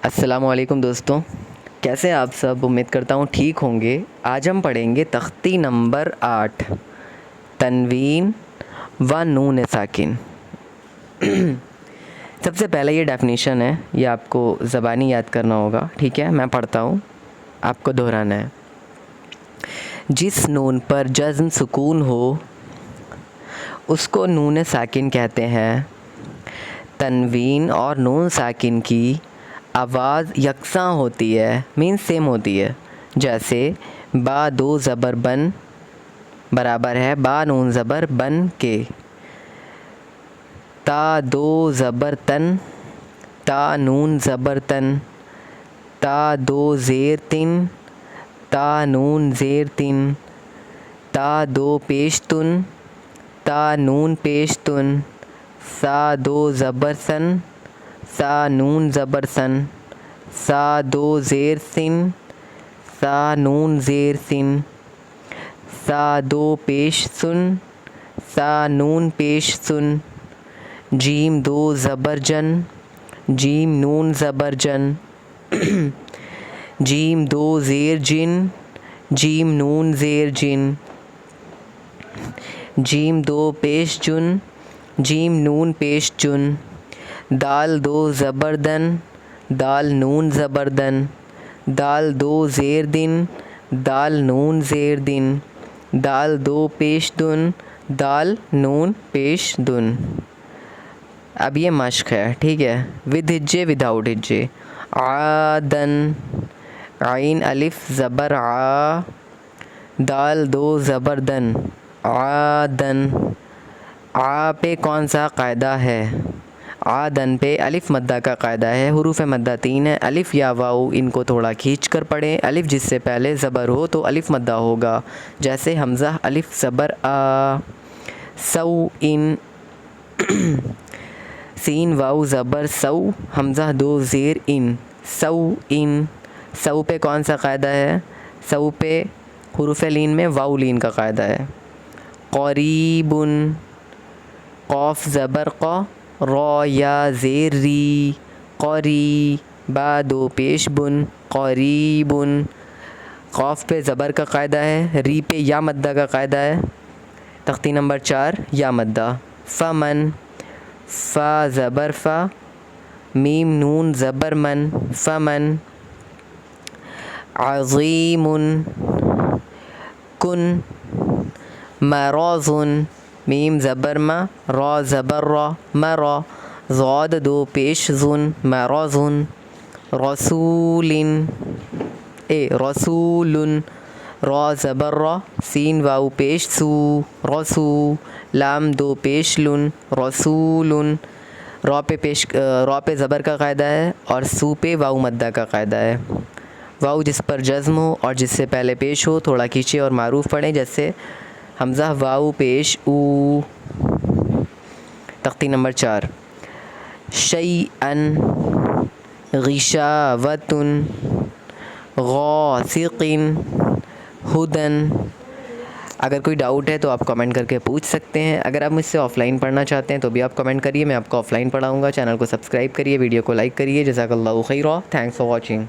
السلام علیکم دوستوں، کیسے آپ سب؟ امید کرتا ہوں ٹھیک ہوں گے۔ آج ہم پڑھیں گے تختی نمبر 8 تنوین و نون ساکن۔ سب سے پہلے یہ ڈیفینیشن ہے، یہ آپ کو زبانی یاد کرنا ہوگا، ٹھیک ہے؟ میں پڑھتا ہوں، آپ کو دہرانا ہے۔ جس نون پر جزم سکون ہو اس کو نون ساکن کہتے ہیں۔ تنوین اور نون ساکن کی آواز یکساں ہوتی ہے، مین سیم ہوتی ہے۔ جیسے با دو زبر بن برابر ہے با نون زبر بن کے، تا دو زبر تن تا نون زبر تن، تا دو زیر تن تا نون زیر تن، تا دو پیش تن تا نون پیش تن، سا دو زبر سن سا نون زبر سن، سا دو زیر سن سا نون زیر سن، سا دو پیش سن سا نون پیش سن، جیم دو زبر جن جیم نون زبر جن، جیم دو زیر جن جیم نون زیر جن، جیم دو پیش جن جیم نون پیش جن، دال دو زبر دن دال نون زبر دن، دال دو زیر دن دال نون زیر دن، دال دو پیش دن دال نون پیش دن۔ اب یہ مشق ہے، ٹھیک ہے؟ With ہجے without ہجے۔ عادن عین الف زبر آ، دال دو زبر دن عادن۔ آ پہ کون سا قاعدہ ہے؟ عادن پہ الف مدہ کا قاعدہ ہے۔ حروف مدہ 3 ہیں، الف یا واؤ، ان کو تھوڑا کھینچ کر پڑھیں۔ الف جس سے پہلے زبر ہو تو الف مدہ ہوگا، جیسے حمزہ الف زبر آ، سو ان، سین واؤ زبر سو، حمزہ دو زیر ان، سو ان۔ سو پہ کون سا قاعدہ ہے؟ سو پہ حروف لین میں واؤ لین کا قاعدہ ہے۔ قریبن، قوف زبر قا، را یا زیر ری، قری، با دو پیش بن، قریبن۔ قوف پہ زبر کا قاعدہ ہے، ری پہ یا مدہ کا قاعدہ ہے۔ تختی نمبر 4 یا مدہ۔ فمن، فا زبر فا، میم نون زبر من، فمن۔ عظیم، کن، مراض، میم زبر ما، را زبر را، مرا، ضاد دو پیش زن، مراض۔ رسول، رسول، را زبر را، سین واؤ پیش سو، رسو، لام دو پیش لن، رسول۔ را پہ زبر کا قاعدہ ہے اور سو پہ واؤ مدہ کا قاعدہ ہے۔ واؤ جس پر جزم ہو اور جس سے پہلے پیش ہو تھوڑا کھینچے اور معروف پڑھیں، جیسے حمزہ واؤ پیش او۔ تختی نمبر 4 شیئن، غشاوۃ، غاسق، ہدن۔ اگر کوئی ڈاؤٹ ہے تو آپ کمنٹ کر کے پوچھ سکتے ہیں۔ اگر آپ مجھ سے آف لائن پڑھنا چاہتے ہیں تو بھی آپ کمنٹ کریے، میں آپ کو آف لائن پڑھاؤں گا۔ چینل کو سبسکرائب کریے، ویڈیو کو لائک کریے۔ جزاک اللہ خیرا، تھینکس فار واچنگ۔